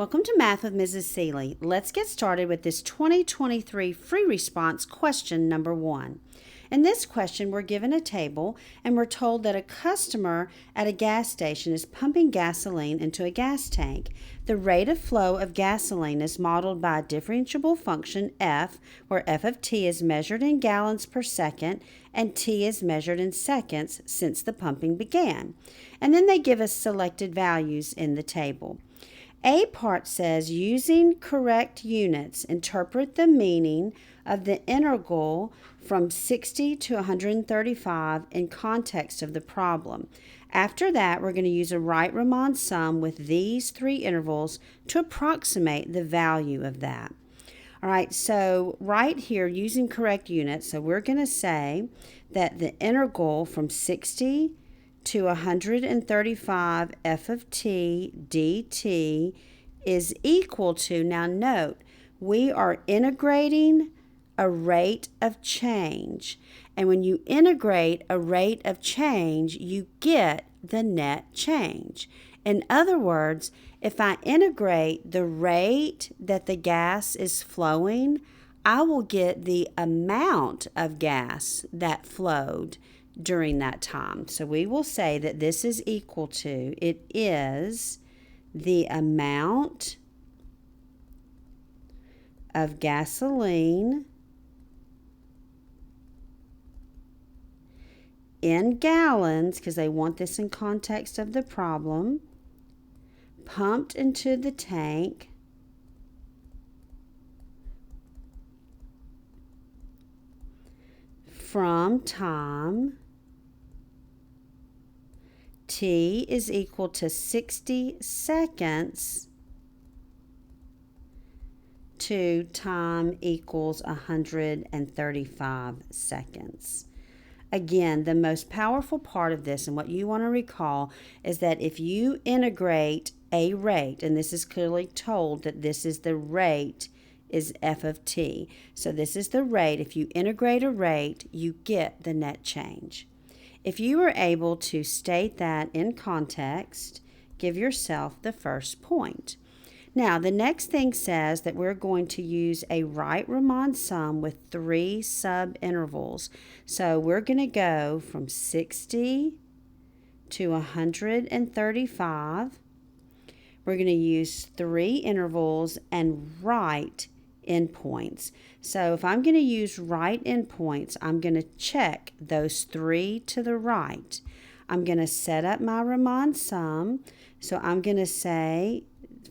Welcome to Math with Mrs. Seeley. Let's get started with this 2023 free response question number 1. In this question, we're given a table and we're told that a customer at a gas station is pumping gasoline into a gas tank. The rate of flow of gasoline is modeled by a differentiable function f, where f of t is measured in gallons per second and t is measured in seconds since the pumping began. And then they give us selected values in the table. A part says, using correct units, interpret the meaning of the integral from 60 to 135 in context of the problem. After that, we're going to use a Wright-Riemann sum with these three intervals to approximate the value of that. All right, so right here, using correct units, so we're going to say that the integral from 60 to 135 f of t dt is equal to, now note, we are integrating a rate of change. And when you integrate a rate of change, you get the net change. In other words, if I integrate the rate that the gas is flowing, I will get the amount of gas that flowed during that time. So we will say that this is equal to, it is the amount of gasoline in gallons, because they want this in context of the problem, pumped into the tank from time t is equal to 60 seconds to time equals 135 seconds. Again, the most powerful part of this and what you want to recall is that if you integrate a rate, and this is clearly told that this is the rate is f of t. So this is the rate. If you integrate a rate, you get the net change. If you were able to state that in context, give yourself the first point. Now, the next thing says that we're going to use a Wright-Riemann sum with three sub-intervals. So we're going to go from 60 to 135. We're going to use three intervals and write endpoints. So if I'm going to use right endpoints, I'm going to check those three to the right. I'm going to set up my Riemann sum. So I'm going to say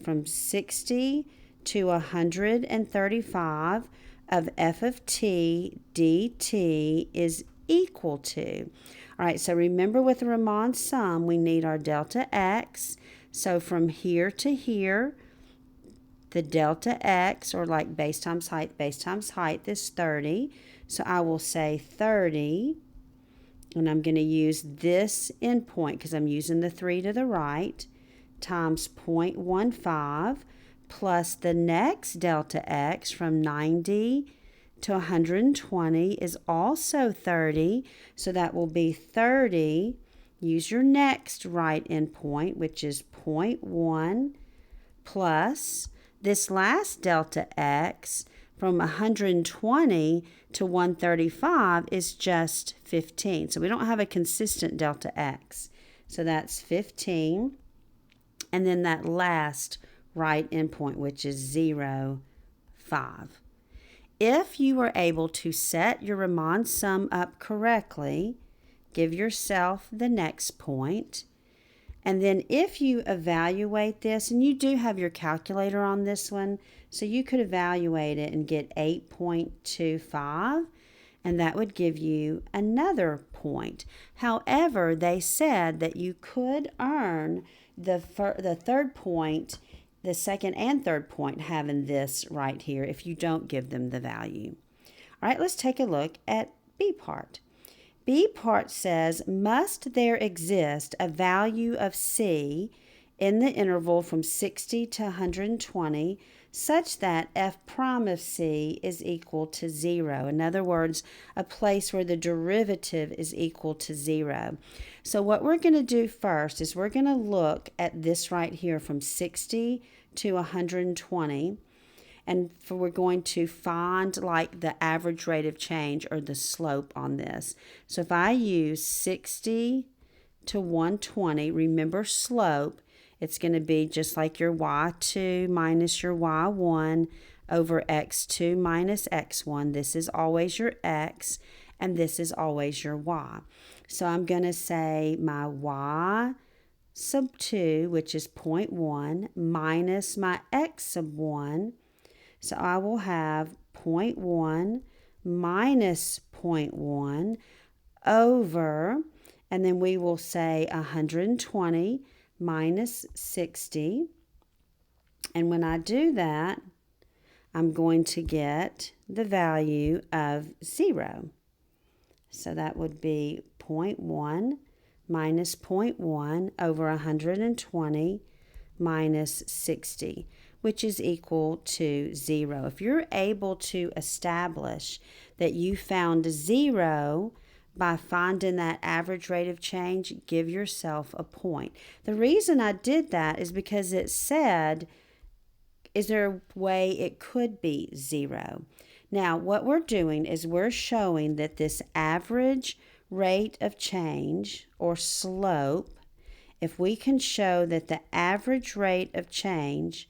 from 60 to 135 of f of t dt is equal to. All right, so remember with the Riemann sum, we need our delta x. So from here to here, the delta x, or like base times height is 30. So I will say 30, and I'm going to use this endpoint because I'm using the 3 to the right, times 0.15 plus the next delta x from 90 to 120 is also 30. So that will be 30. Use your next right endpoint, which is 0.1 plus this last delta x from 120 to 135 is just 15. So we don't have a consistent delta x. So that's 15. And then that last right endpoint, which is 0, 5. If you were able to set your Riemann sum up correctly, give yourself the next point. And then if you evaluate this, and you do have your calculator on this one, so you could evaluate it and get 8.25, and that would give you another point. However, they said that you could earn the third point, the second and third point having this right here if you don't give them the value. All right, let's take a look at B part. B part says, must there exist a value of C in the interval from 60 to 120 such that f prime of C is equal to 0. In other words, a place where the derivative is equal to 0. So what we're going to do first is we're going to look at this right here from 60 to 120. And we're going to find like the average rate of change or the slope on this. So if I use 60 to 120, remember slope, it's going to be just like your y2 minus your y1 over x2 minus x1. This is always your x, and this is always your y. So I'm going to say my y sub 2, which is 0.1, minus my x sub 1. So I will have 0.1 minus 0.1 over, and then we will say 120 minus 60. And when I do that, I'm going to get the value of 0. So that would be 0.1 minus 0.1 over 120 minus 60, which is equal to 0. If you're able to establish that you found 0 by finding that average rate of change, give yourself a point. The reason I did that is because it said, is there a way it could be 0? Now, what we're doing is we're showing that this average rate of change or slope, if we can show that the average rate of change,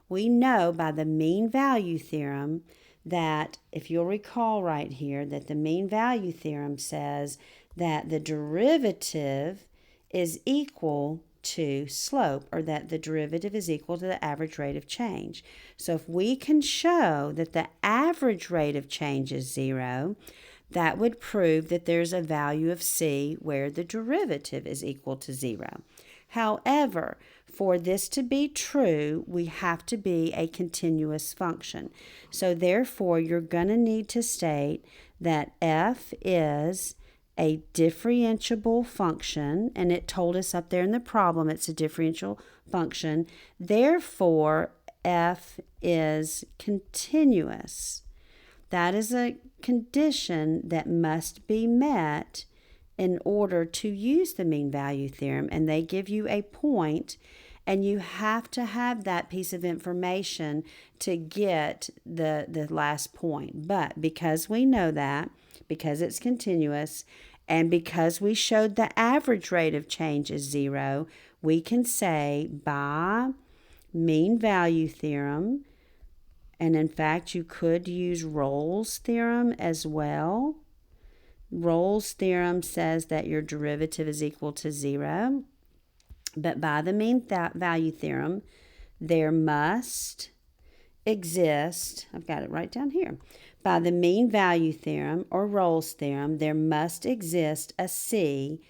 we know by the mean value theorem that, if you'll recall right here, that the mean value theorem says that the derivative is equal to slope, or that the derivative is equal to the average rate of change. So if we can show that the average rate of change is 0, that would prove that there's a value of c where the derivative is equal to 0. However, for this to be true, we have to be a continuous function. So therefore, you're going to need to state that f is a differentiable function, and it told us up there in the problem it's a differential function. Therefore, f is continuous. That is a condition that must be met in order to use the mean value theorem, and they give you a point, and you have to have that piece of information to get the last point. But because we know that, because it's continuous, and because we showed the average rate of change is 0, we can say by mean value theorem, and in fact you could use Rolle's theorem as well. Rolle's theorem says that your derivative is equal to 0, but by the mean value theorem, there must exist, I've got it right down here, by the mean value theorem or Rolle's theorem, there must exist a c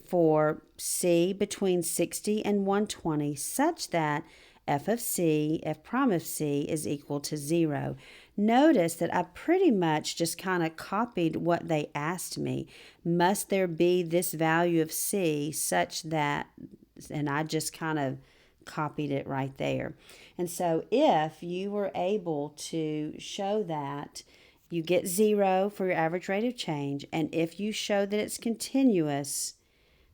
for c between 60 and 120 such that f of c, f prime of c is equal to 0. Notice that I pretty much just kind of copied what they asked me. Must there be this value of c such that, and I just kind of copied it right there. And so if you were able to show that you get 0 for your average rate of change, and if you show that it's continuous,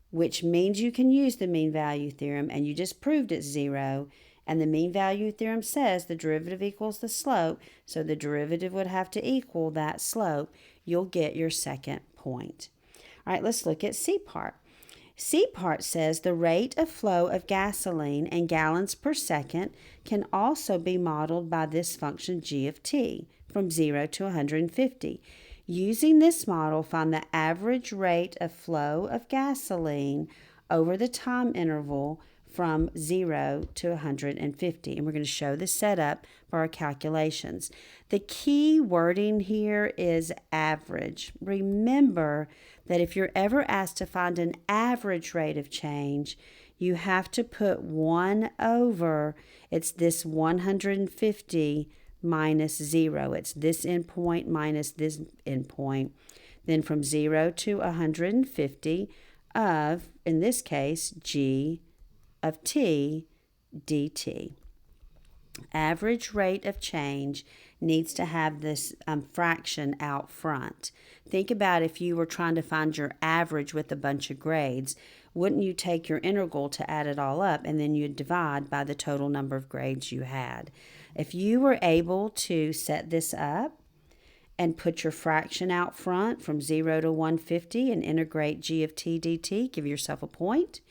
which means you can use the mean value theorem, and you just proved it's 0, and the mean value theorem says the derivative equals the slope, so the derivative would have to equal that slope, you'll get your second point. All right, let's look at C part. C part says the rate of flow of gasoline in gallons per second can also be modeled by this function g of t from 0 to 150. Using this model, find the average rate of flow of gasoline over the time interval from 0 to 150. And we're going to show the setup for our calculations. The key wording here is average. Remember that if you're ever asked to find an average rate of change, you have to put 1 over, it's this 150 minus 0. It's this endpoint minus this endpoint. Then from 0 to 150 of, in this case, g of t dt. Average rate of change needs to have this fraction out front. Think about if you were trying to find your average with a bunch of grades. wouldn't you take your integral to add it all up, and then you'd divide by the total number of grades you had? If you were able to set this up and put your fraction out front from 0 to 150 and integrate g of t dt, give yourself a point.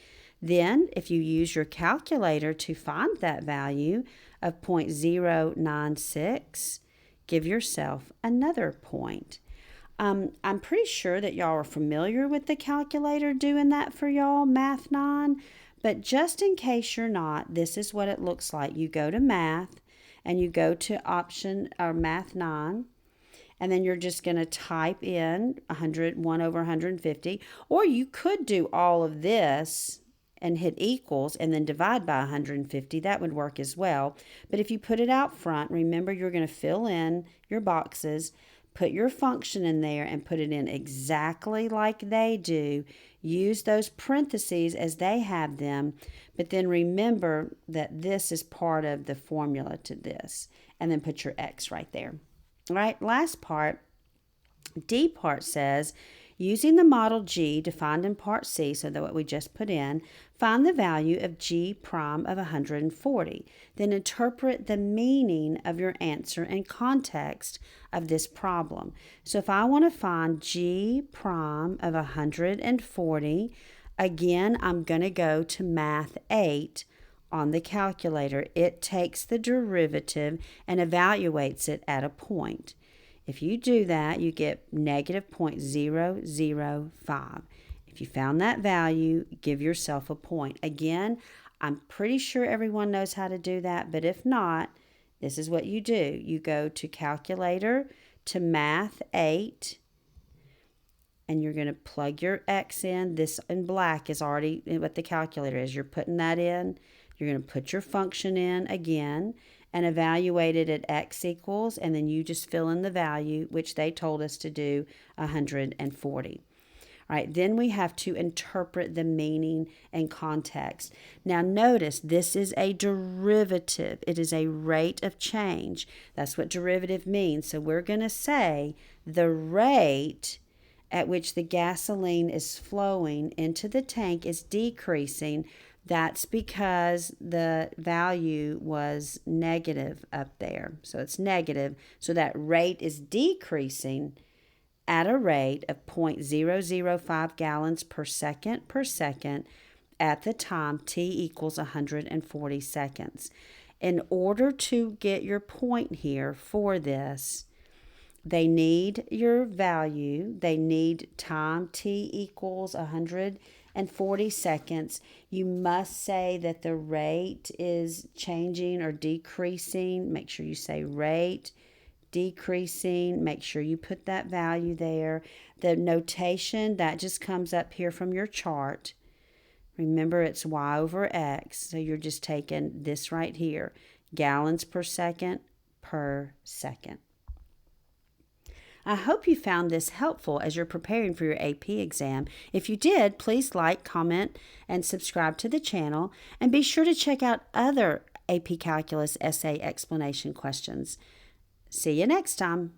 Then, if you use your calculator to find that value of 0.096, give yourself another point. I'm pretty sure that y'all are familiar with the calculator doing that for y'all, Math 9, but just in case you're not, this is what it looks like. You go to Math, and you go to option or Math 9, and then you're just going to type in 1 over 150, or you could do all of this and hit equals and then divide by 150. That would work as well. But if you put it out front, remember you're going to fill in your boxes, put your function in there, and put it in exactly like they do. Use those parentheses as they have them, but then remember that this is part of the formula to this, and then put your X right there. All right, last part, D part says, using the model G defined in part C, so that what we just put in, find the value of G prime of 140. Then interpret the meaning of your answer in context of this problem. So if I want to find G prime of 140, again, I'm going to go to Math 8 on the calculator. It takes the derivative and evaluates it at a point. If you do that, you get negative 0.005. If you found that value, give yourself a point. Again, I'm pretty sure everyone knows how to do that, but if not, this is what you do. You go to calculator, to Math 8, and you're going to plug your X in. This in black is already what the calculator is. You're putting that in. You're going to put your function in again and evaluate it at X equals, and then you just fill in the value, which they told us to do, 140. All right, then we have to interpret the meaning and context. Now notice, this is a derivative. It is a rate of change. That's what derivative means. So we're going to say the rate at which the gasoline is flowing into the tank is decreasing. That's because the value was negative up there. So it's negative. So that rate is decreasing at a rate of 0.005 gallons per second at the time t equals 140 seconds. In order to get your point here for this, they need your value. They need time t equals 140 seconds. You must say that the rate is changing or decreasing. Make sure you say rate decreasing. Make sure you put that value there. The notation, that just comes up here from your chart. Remember, it's y over x. So you're just taking this right here, gallons per second per second. I hope you found this helpful as you're preparing for your AP exam. If you did, please like, comment, and subscribe to the channel. And be sure to check out other AP Calculus essay explanation questions. See you next time.